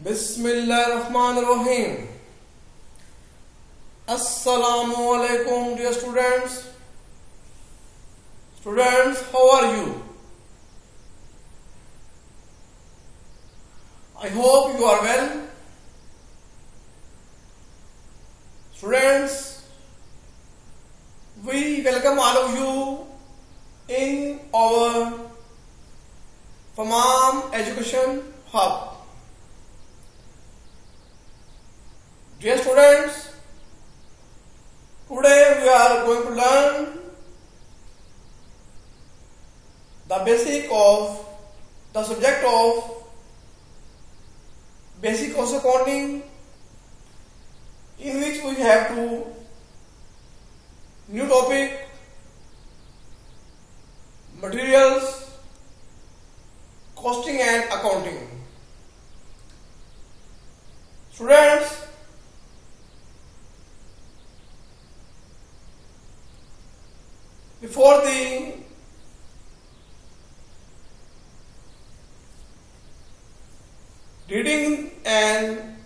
Bismillahirrahmanirrahim. Assalamu alaikum, dear students. Students, how are you? I hope you are well. Students, we welcome all of you in our Tamam Education Hub. Dear students, today we are going to learn the basic of the subject of basic cost accounting, in which we have to new topic materials, costing and accounting. Students, before the reading and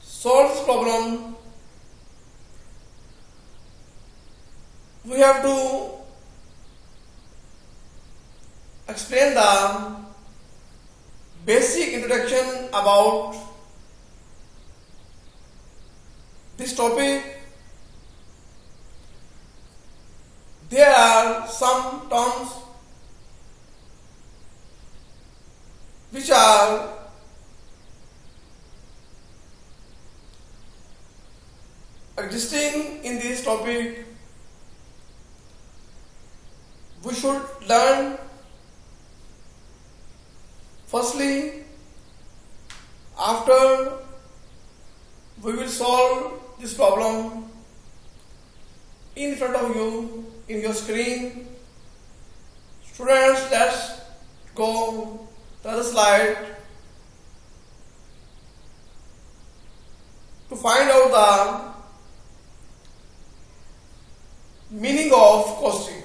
solve this problem, we have to explain the basic introduction about this topic. There are some terms which are existing in this topic. We should learn firstly. After we will solve this problem in front of you in your screen. Students, let's go to the slide to find out the meaning of costing.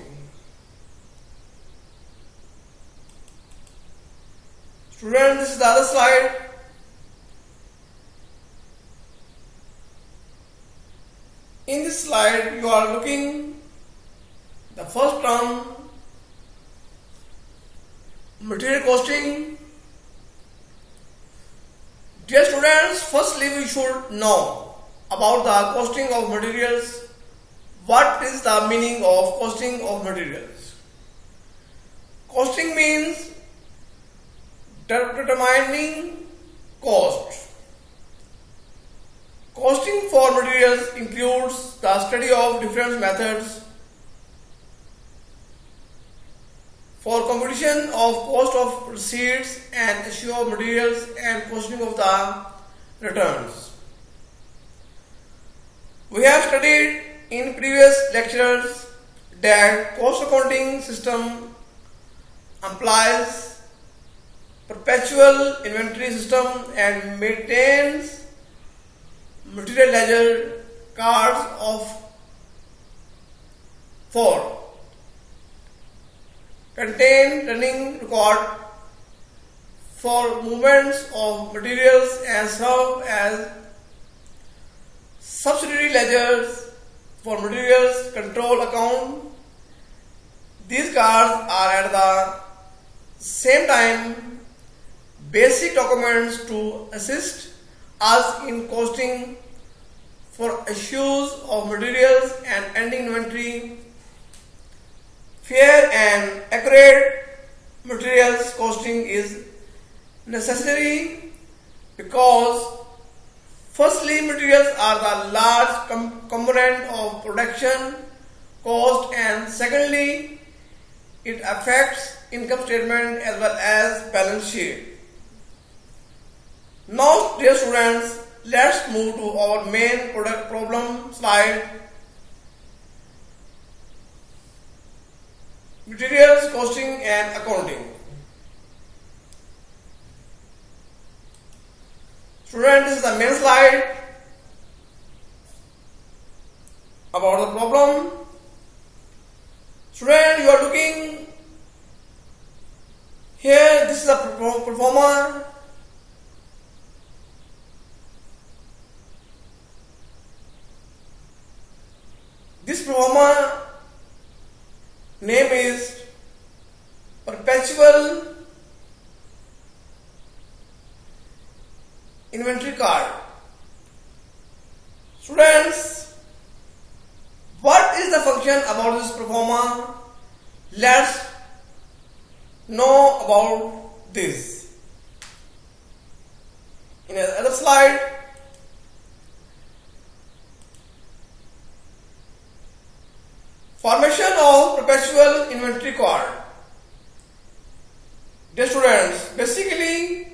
Students, this is the other slide. In this slide, you are looking the first term, material costing. Dear students, firstly we should know about the costing of materials. What is the meaning of costing of materials? Costing means determining cost. Costing for materials includes the study of different methods for computation of cost of proceeds and issue of materials and costing of the returns. We have studied in previous lectures that cost accounting system applies perpetual inventory system and maintains material ledger cards of 4 contain running record for movements of materials and serve as subsidiary ledgers for materials control account. These cards are at the same time basic documents to assist us in costing for issues of materials and ending inventory. Fair and accurate materials costing is necessary because firstly, materials are the large component of production cost, and secondly, it affects income statement as well as balance sheet. Now, dear students, let's move to our main product problem slide. Materials costing and accounting. Student, this is the main slide about the problem. Student, you are looking here. This is a performer. This performer name is perpetual inventory card. Students, what is the function about this performer? Let's know about this. In another slide, formation of perpetual inventory card. Dear students, basically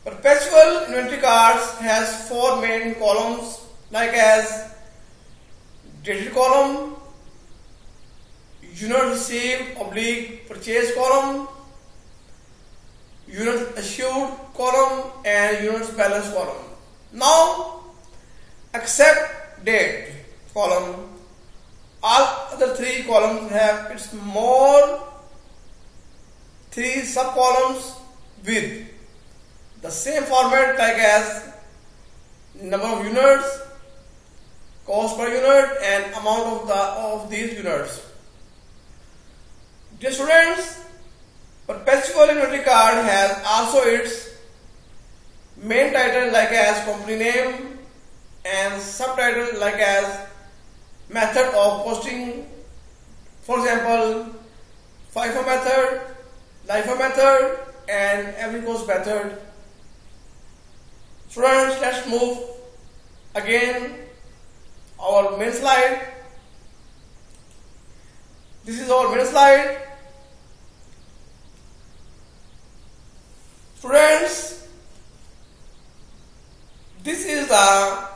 perpetual inventory cards has four main columns like as dated column, unit received / purchase column, unit assured column and units balance column. Now except date column, all other three columns have its more three sub columns with the same format like as number of units, cost per unit and amount of these units. Dear students, perpetual inventory card has also its main title like as company name and subtitle like as method of costing. For example, FIFO method, LIFO method and every cost method. Students, let's move again our main slide. This is our main slide. Students, this is the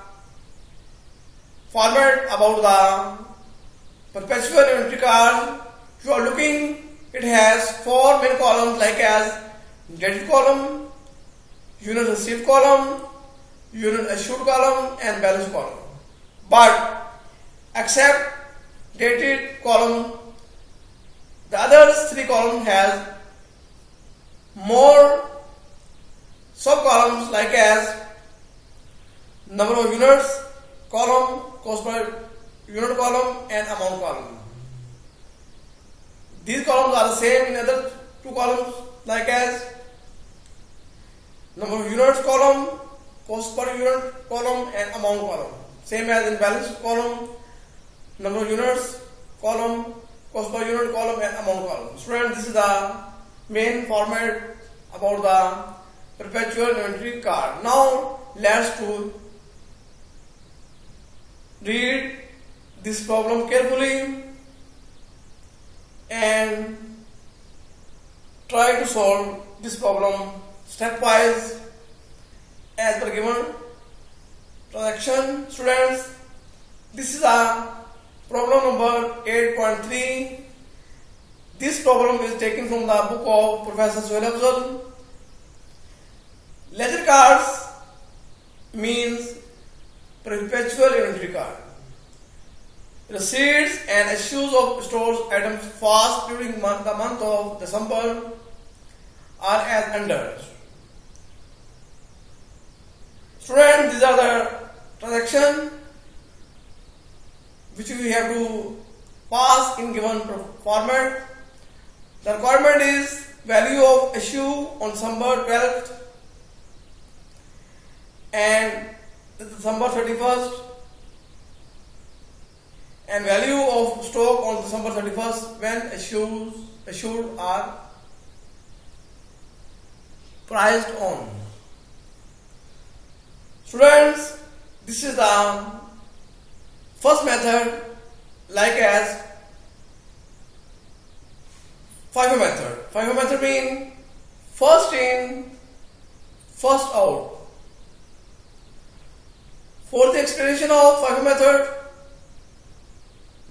format about the perpetual inventory card. If you are looking, it has four main columns like as dated column, unit received column, unit assured column and balance column. But except dated column, the other three columns has more sub columns like as number of units column, cost per unit column and amount column. These columns are the same in other two columns like as number of units column, cost per unit column and amount column. Same as in balance column, number of units column, cost per unit column and amount column. Students, this is the main format about the perpetual inventory card. Now let's to read this problem carefully and try to solve this problem stepwise as per given transaction. Students, this is a problem number 8.3. This problem is taken from the book of Professor Sohail Afzal. Ledger cards means perpetual inventory card. Receipts and issues of stores items fast during the month of December are as under. Students, these are the transactions which we have to pass in given format. The requirement is value of issue on December 12th and December 31st and value of stock on December 31st when issued are priced on. Students, this is the first method like as FIFO method. FIFO method means first in, first out. For the explanation of FIFO method,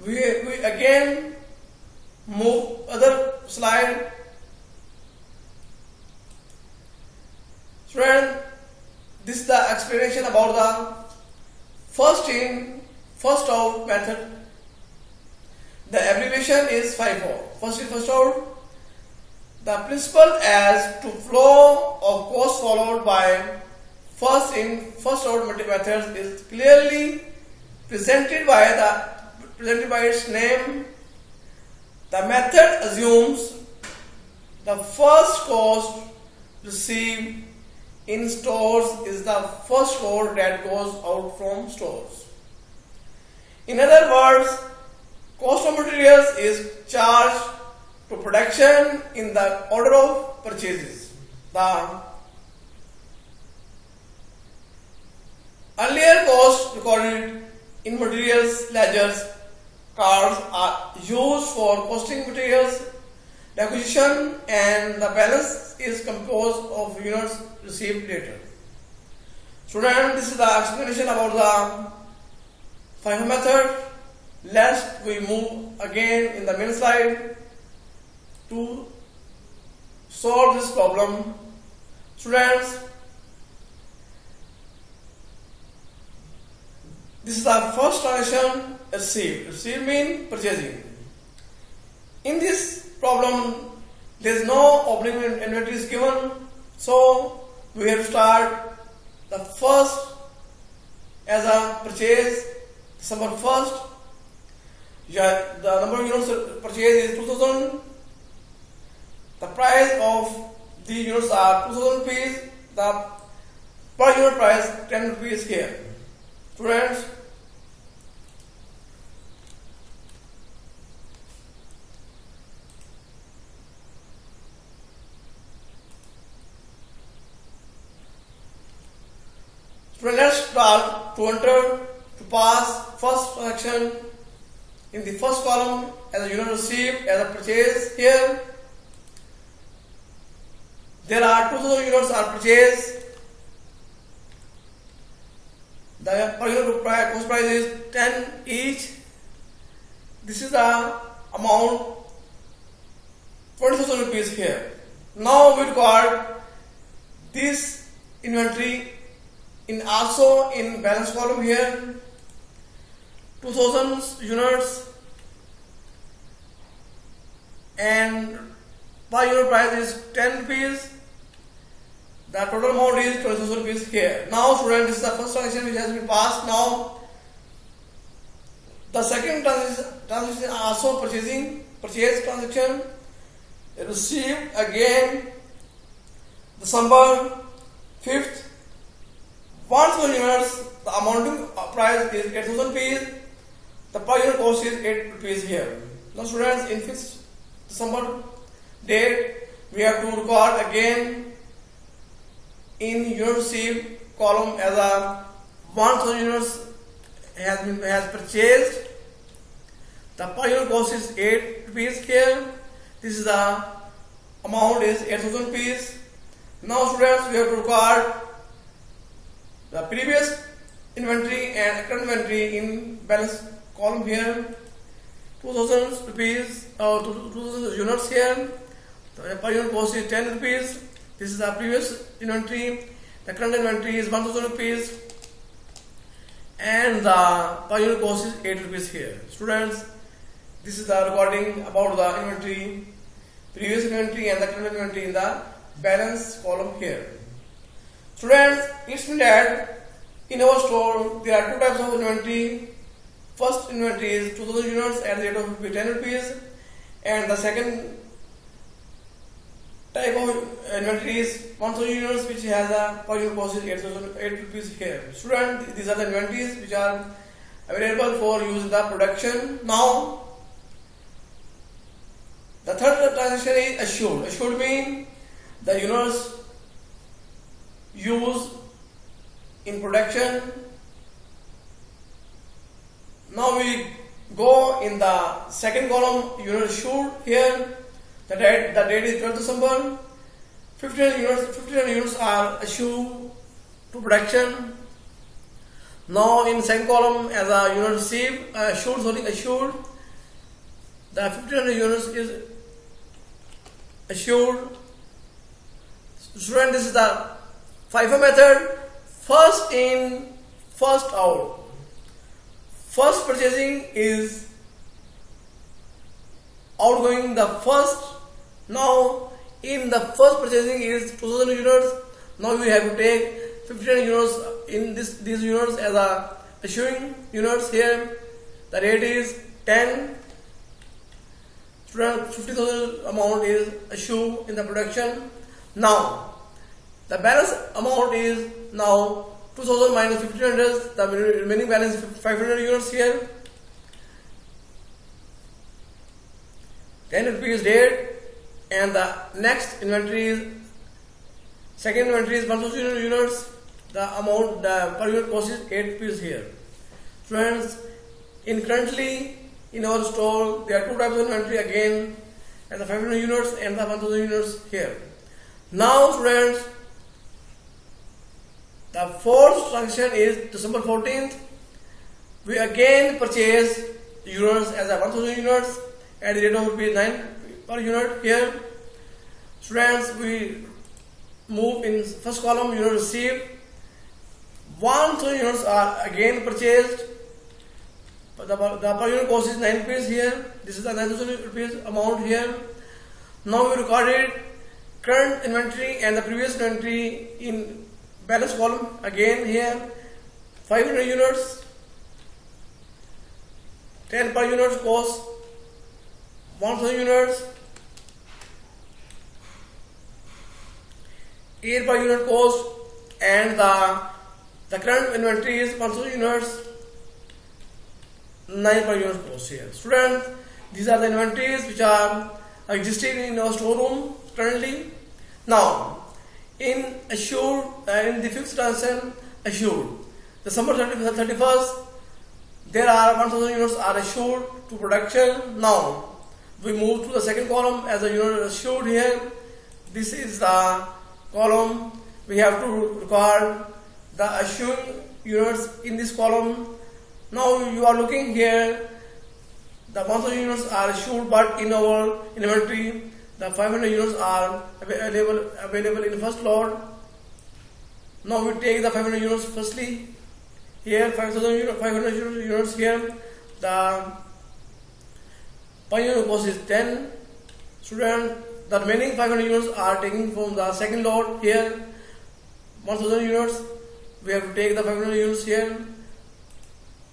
we again move other slide. Friend, this is the explanation about the first in, first out method. The abbreviation is FIFO. First in, first out. The principle as to flow of cost followed by first in first out methods is clearly presented by its name. The method assumes the first cost received in stores is the first cost that goes out from stores. In other words, cost of materials is charged to production in the order of purchases. The earlier costs recorded in materials ledgers cards are used for costing materials acquisition, and the balance is composed of units received later. Student, this is the explanation about the FIFO method. Let's we move again in the main slide to solve this problem. Students, this is the first transaction received. Received means purchasing. In this problem, there is no opening inventory is given, so we have to start the first as a purchase December 1st. The number of units purchased is 2000. The price of the units are 2000 rupees. The per unit price 10 rupees here. Students, let's start to enter to pass first transaction in the first column as a unit received as a purchase here. There are 2000 units are purchased. The per unit cost price is 10 each. This is the amount 20,000 rupees here. Now we record this inventory also in balance column here. 2000 units and per unit price is 10 rupees. The total amount is 20,000 rupees here. Now students, this is the first transaction which has been passed. Now the second transaction also purchase transaction received again December 5th. 1000 units, the amounting price is 8,000 rupees. The per unit cost is 8 rupees here. Now students, in 5th December date, we have to record again in unit received column as a 1000 units has purchased. The per unit cost is 8 rupees here. This is the amount is 8,000 rupees. Now students, we have to record the previous inventory and current inventory in balance column here. 2000 rupees or 2000 units here. The per unit cost is 10 rupees. This is the previous inventory. The current inventory is 1000 rupees and the per unit cost is 8 rupees here. Students, this is the recording about the inventory, previous inventory and the current inventory in the balance column here. Students, it's mean that in our store there are two types of inventory. First inventory is 2000 units at the rate of 10 rupees, and the second type of inventory is 1000 units which has a per unit cost is 8 rupees here. Students, these are the inventories which are available for use in the production. Now the third transaction is assured. Assured means the units used in production. Now we go in the second column, unit assured here. The date is 12th December. 1500 units are assured to production. Now in second column as a unit received, assured. The 1500 units is assured. Student, this is the FIFO method. First in, first out. First purchasing is outgoing the first. Now in the first purchasing is 2000 units. Now we have to take 15 units in these units as a issuing units here. The rate is 10. 50,000 amount is issued in the production. Now the balance amount is now 2000 minus 1500. The remaining balance is 500 units here. 10 rupees rate, and the next inventory is second inventory is 1000 units. The amount, the per unit cost is 8 rupees here. Friends, currently in our store there are two types of inventory again, and the 500 units and the 1000 units here. Now friends, the fourth transaction is December 14th. We again purchase units as a 1000 units at the rate of rupees 9 per unit here. Students, we move in first column, unit received. 1000 units are again purchased. But the per unit cost is 9 rupees here. This is the 9000 rupees amount here. Now we recorded current inventory and the previous inventory in balance column again here. 500 units, 10 per unit cost, 1000 units, 8 per unit cost, and the current inventory is 1000 units, 9 per unit cost here. Students, these are the inventories which are existing in our storeroom currently. Now, in assured, in the fifth transaction assured, December 31st, there are 1000 units are assured to production. Now, we move to the second column as a unit assured here. This is the column we have to record the assured units in this column. Now you are looking here, the 1000 units are assured, but in our inventory the 500 units are available in first lot. Now we take the 500 units firstly here, 500 units here. The per unit cost is 10. Student, the remaining 500 units are taken from the second lot here. 1000 units, we have to take the 500 units here.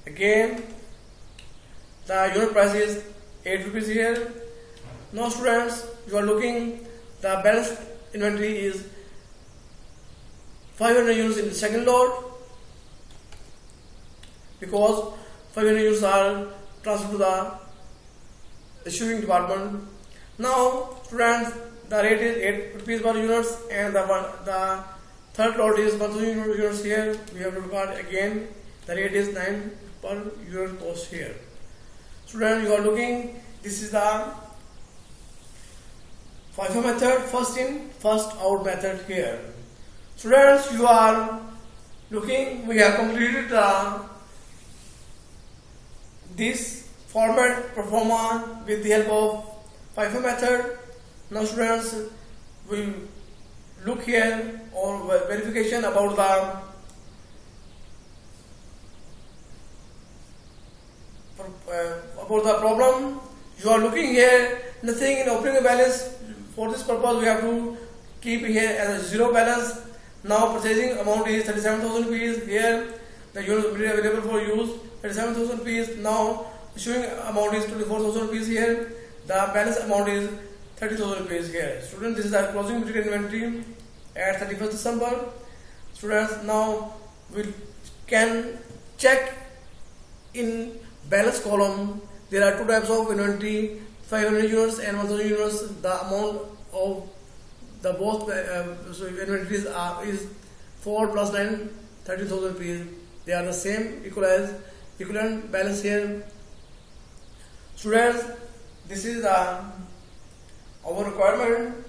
Again, the unit price is 8 rupees here. Now students, you are looking, the balance inventory is 500 units in the second lot, because 500 units are transferred to the issuing department. Now students, the rate is 8 rupees per units, and the third lot is 1000 units here. We have to record again, the rate is 9 per unit cost here. Students, you are looking, this is the FIFO method, first in, first out method here. Students, you are looking, we have completed this format pro forma with the help of FIFO method. Now students, we look here on verification about the problem. You are looking here, nothing in opening balance. For this purpose, we have to keep here as a zero balance. Now purchasing amount is 37,000 rupees here. The unit available for use 37,000 rupees. Now issuing amount is 24,000 rupees here. The balance amount is 30,000 rupees here. Students, this is the closing material inventory at 31st December. Students, now we can check in balance column. There are two types of inventory, 500 units and 1000 units. The amount of the both inventories is 4 plus 9, 30,000 rupees. They are the same, equivalent balance here. Students, this is our requirement.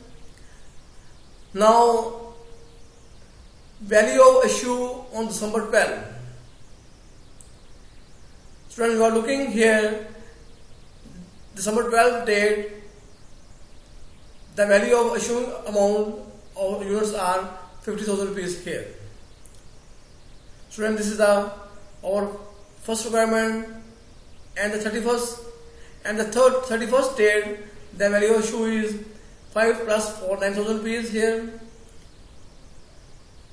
Now, value of issue on December 12. Students, you are looking here, December 12th date, the value of issuing amount of units are 50,000 rupees here. Students, this is our first requirement, and the 31st and the 31st date, the value of issue is 5 plus 4, 9,000 rupees here.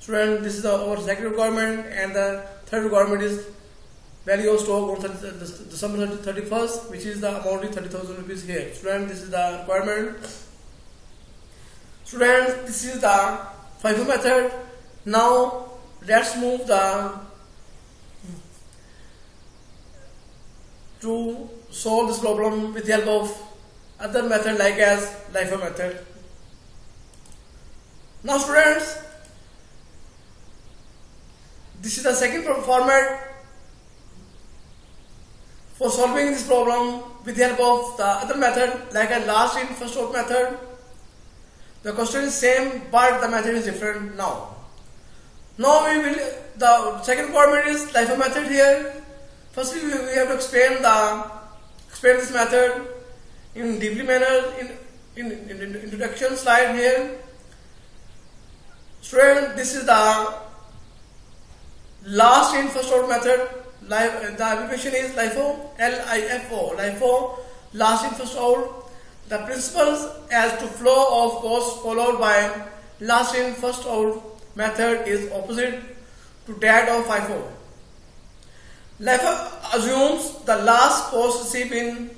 Student, this is our second requirement, and the third requirement is value of stock on December 31st, which is the amount is 30,000 rupees here. Student, this is the requirement. Students, this is the FIFO method. Now let's move to solve this problem with the help of other method like as LIFO method. Now students, this is the second format for solving this problem with the help of the other method like a last in first out method. The question is same, but the method is different now. Now the second requirement is LIFO method here. Firstly, we have to explain this method in deeply manner in introduction slide here. Student, this is the last in first out method. The abbreviation is LIFO, L-I-F-O, LIFO, last in first out. The principles as to flow of costs followed by last in first out method is opposite to that of FIFO. LIFO assumes the last cost received in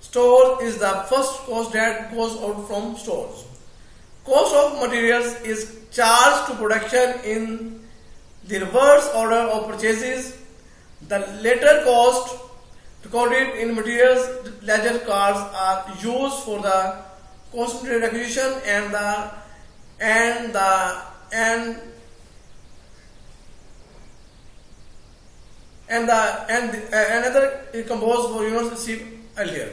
store is the first cost that goes out from stores. Cost of materials is charged to production in the reverse order of purchases. The later cost recorded in materials ledger cards are used for the cost of acquisition and another composed for units received earlier.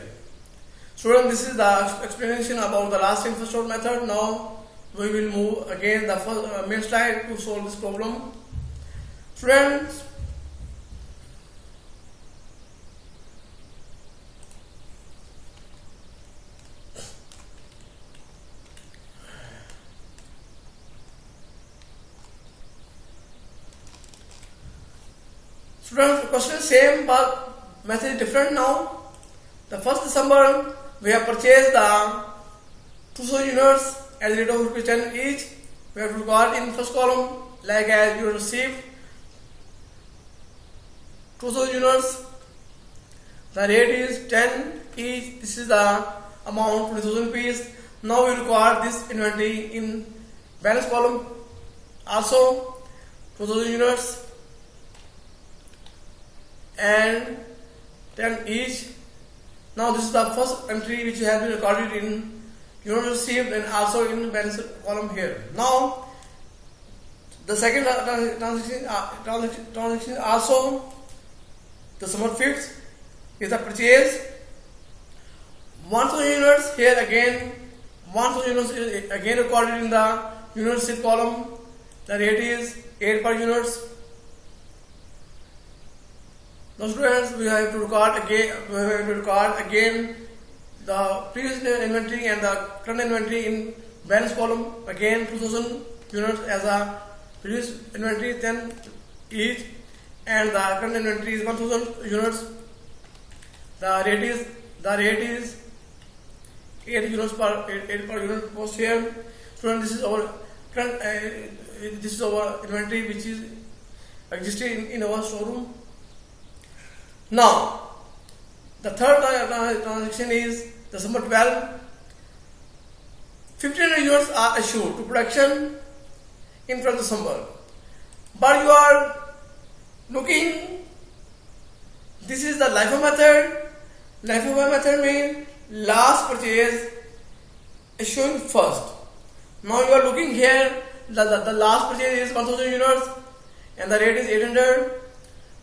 Student, this is the explanation about the last in first out method. Now we will move again the first, main slide to solve this problem. Students, the question is same but method is different now. The 1st December we have purchased the 2,000 units at the rate of rupees 10 each. We have to record in first column like as you received 2,000 units. The rate is 10 each. This is the amount 20,000 rupees. Now we record this inventory in balance column also 2,000 units and 10 each. Now this is the first entry which has been recorded in units received and also in balance column here. Now the second transaction also December 5th is the purchase 1,000 units. Here again 1,000 units is again recorded in the unit receipt column. The rate is 8 per units. Now students, we have to record again the previous inventory and the current inventory in balance column. Again 2,000 units as a previous inventory 10 each, and the current inventory is 1,000 units. The rate is 8 units per 8 per unit cost here. Student, this is our current this is our inventory which is existing in our showroom. Now the third transaction is December 12. 1,500 units are issued to production in 12 December. But you are looking, this is the LIFO method. LIFO method means last purchase issuing first. Now you are looking here, the last purchase is 1,000 units and the rate is 800.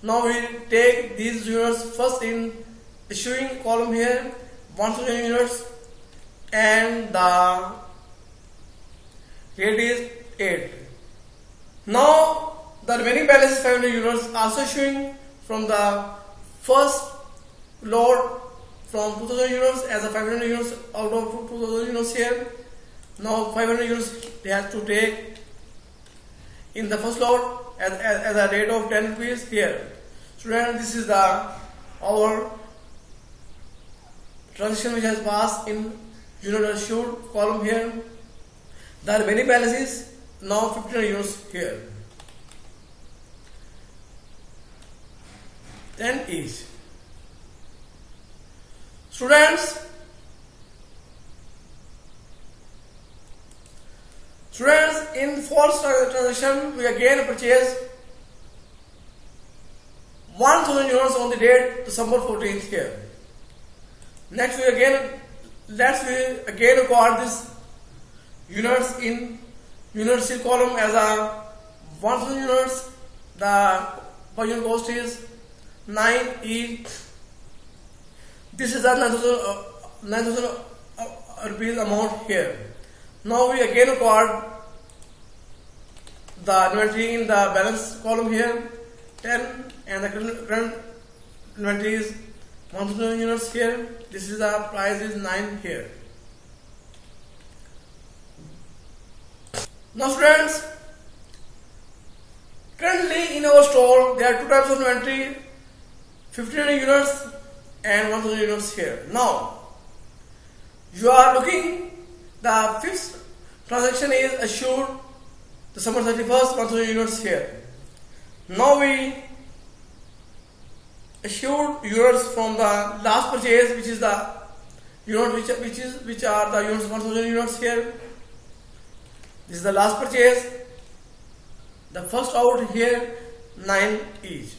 Now we take these units first in issuing column here 1,000 units and the rate is 8. Now the remaining balance is 500 units also issuing from the first lot from 2,000 units as a 500 units out of 2,000 units here. Now 500 units they have to take in the first lot as a rate of 10 rupees here. Student, this is our transaction which has passed in unit assured column here. The remaining balance is now 1500 units here. 10 each. Students, in first transaction, we again purchase 1000 units on the date December 14th here. Next, we again record this units in unit sale column as a 1000 units. The per unit cost is 9 each. This is the 9,000 rupees amount here. Now we again record the inventory in the balance column here 10, and the current inventory is 1000 units here. This is the price is 9 here. Now students, currently in our store there are two types of inventory, 1500 units and 1000 units here. Now you are looking, the fifth transaction is assured December 31st, 1000 units here. Now we assured units from the last purchase, which is the unit which are the units 1000 units here. This is the last purchase. The first out here 9 each.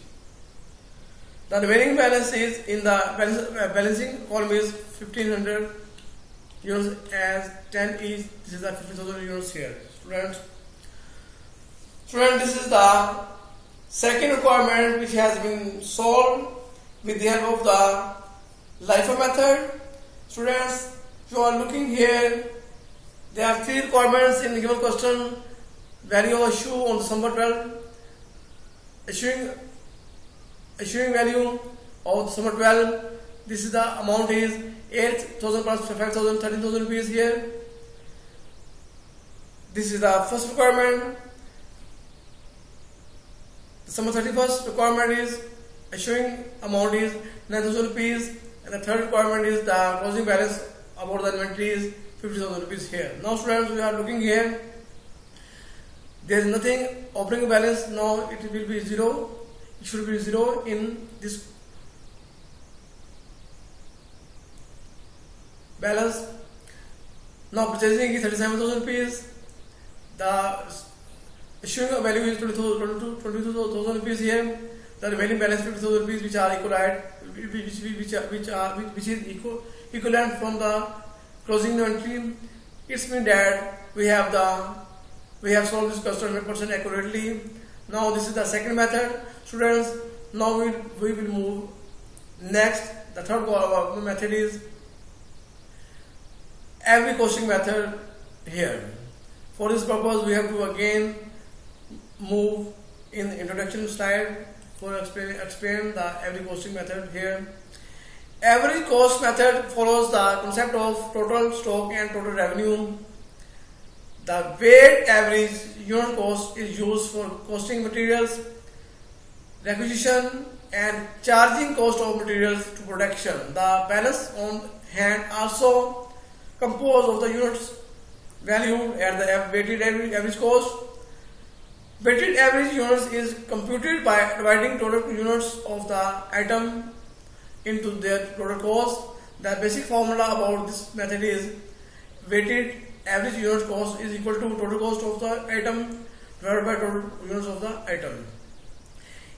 The remaining balance is in the balancing column is 1500 units as 10 each. This is the 50,000 units here. Students, this is the second requirement which has been solved with the help of the LIFO method. Students, you are looking here, there are three requirements in the given question. Value of issue on December 12, issuing value of December 12. This is the amount is 8,000 plus 5,000, 13,000 rupees here. This is the first requirement. December 31st requirement is issuing amount is 9,000 rupees, and the third requirement is the closing balance about the inventory is 50,000 rupees here. Now students, we are looking here, there is nothing opening balance. Now it will be 0. It should be 0 in this balance. Now purchasing is 37,000 rupees. The issuing value is 22,000 rupees here. The remaining balance 50,000 rupees, which are which is equivalent from the closing inventory. It means that we have solved this question 100% accurately. Now this is the second method. Students, now we will move next. The third method is every costing method here. For this purpose, we have to again move in the introduction slide for explain the every costing method here. Every cost method follows the concept of total stock and total revenue. The weighted average unit cost is used for costing materials, requisition and charging cost of materials to production. The balance on hand also composed of the units valued at the weighted average cost. Weighted average units is computed by dividing total units of the item into their total cost. The basic formula about this method is weighted average unit cost is equal to total cost of the item divided by total units of the item.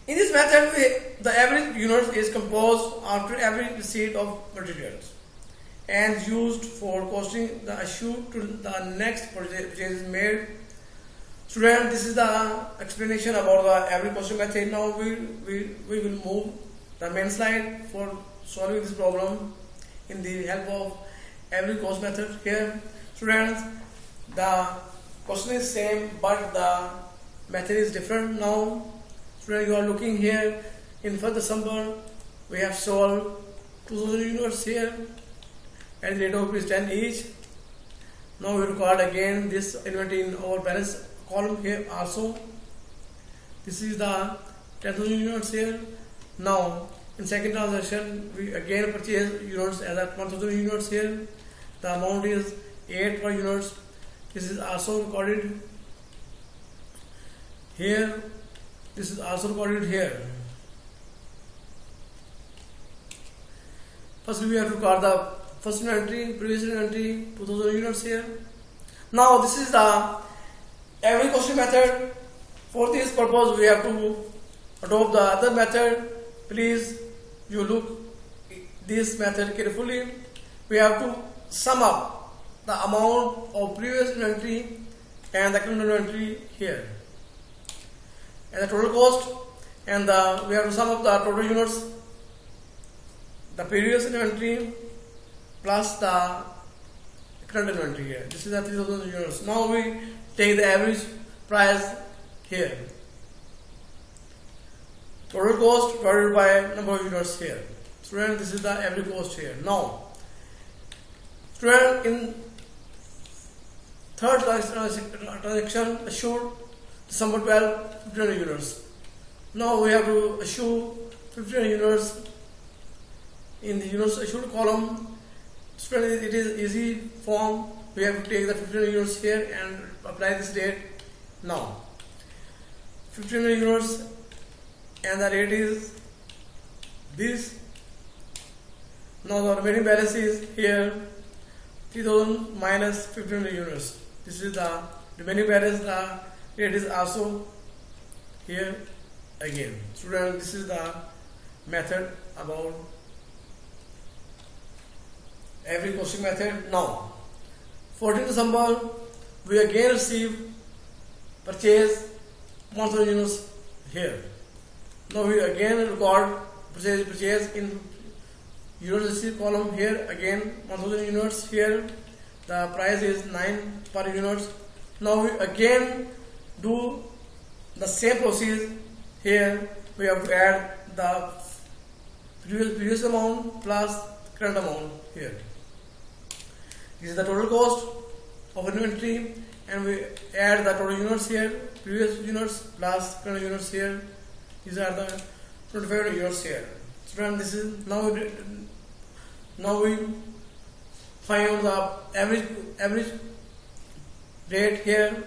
In this method, the average unit is composed after every receipt of materials and used for costing the issue to the next purchase is made. Student, this is the explanation about the every costing method. Now we will move the main slide for solving this problem in the help of every cost method here. Students, the question is same but the method is different now. Students, you are looking here in 1st December we have solved 2000 units here and the rate of is 10 each. Now we record again this inventory in our balance column here also. This is the 10,000 units here. Now in second transaction we again purchase units as at 1000 units here. the amount is 8 per unit. This is also recorded here. This is also recorded here. First we have to record the first inventory, previous inventory, 2000 units here. Now this is the average costing method. For this purpose we have to adopt the other method. Please you look this method carefully. We have to sum up the amount of previous inventory and the current inventory here, and the total cost, and we have to sum up the total units, the previous inventory plus the current inventory here. This is the 3000 units. Now we take the average price here. Total cost divided by number of units here. Student, this is the average cost here. Now, student, in third transaction assured December 12, 1500 units. Now we have to assure 1500 units in the units assured column. Student, it is easy form. We have to take the 1500 units here and apply this date. Now, 1500 units and the rate is this. Now the remaining balance is here 3000 minus 1500 units. This is the remaining balance. The rate is also here again. Student, this is the method about average costing method. Now 14th December we again receive purchase 1000 units here. Now we again record purchase in units received column here again 1000 units here. The price is 9 per unit. Now we again do the same process here. We have to add the previous amount plus current amount here. This is the total cost of inventory, and we add the total units here, previous units plus current units here. These are the 25 units here. Student, this is now we find out the average rate here.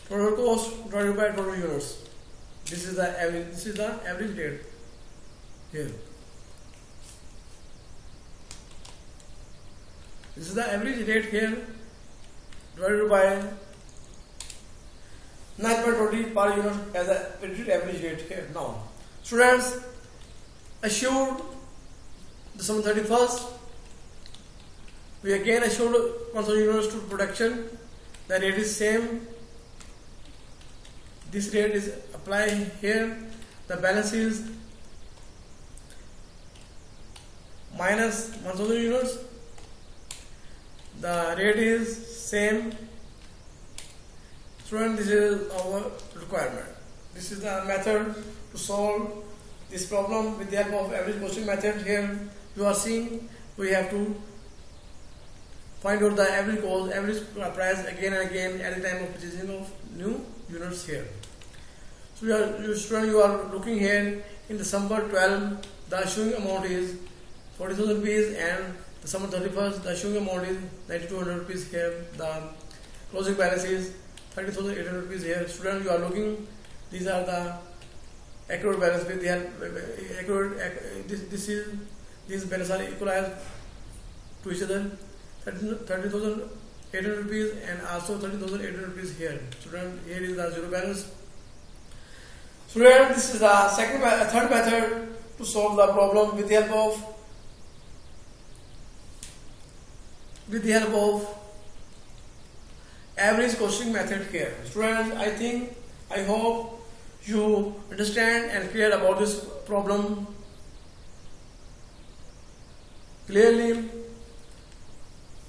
Total cost divided by total units. This is the average. This is the average rate here. This is the average rate here divided by 9.20 per unit as a predicted average rate here. Now, students, assured December 31st, we again assured 1000 units to production. The rate is same. This rate is applied here. The balance is minus 1000 units. The rate is same. Student, this is our requirement. This is the method to solve this problem with the help of average costing method. Here you are seeing we have to find out the average cost, average price again and again at the time of purchasing of new units here. So you are looking here in December 12, the issuing amount is 40,000 rupees, and December 31st, the issuing amount is 9200 rupees here. The closing balance is 30,800 rupees here. Student, you are looking, these are the accurate balance with the accurate, these balances are equalized to each other. 30,800 rupees and also 30,800 rupees here. Student, here is the zero balance. Student, this is the third method to solve the problem with the help of average costing method here. Students, I hope you understand and clear about this problem clearly.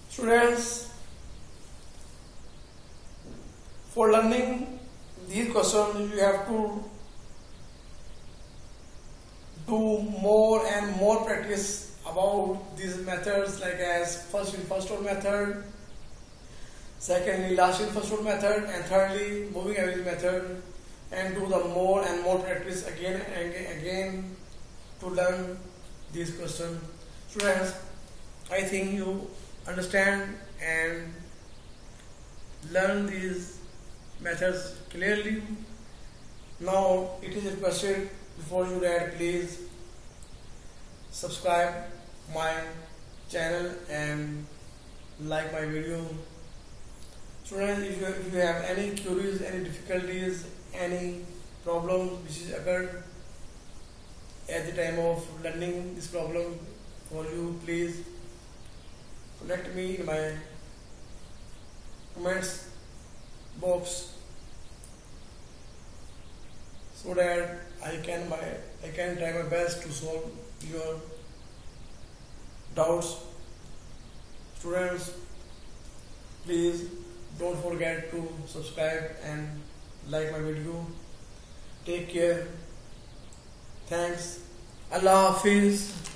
Students, for learning these questions, you have to do more and more practice about these methods, like as first in first order method, secondly last in first order method, and thirdly moving average method, and do the more and more practice again and again to learn these questions. Students, I think you understand and learn these methods clearly. Now it is requested before you read, please subscribe my channel and like my video. Students, if you have any queries, any difficulties, any problems which is occurred at the time of learning this problem for you, please contact me in my comments box so that I can try my best to solve your doubts. Students, please don't forget to subscribe and like my video. Take care. Thanks. Allah Hafiz.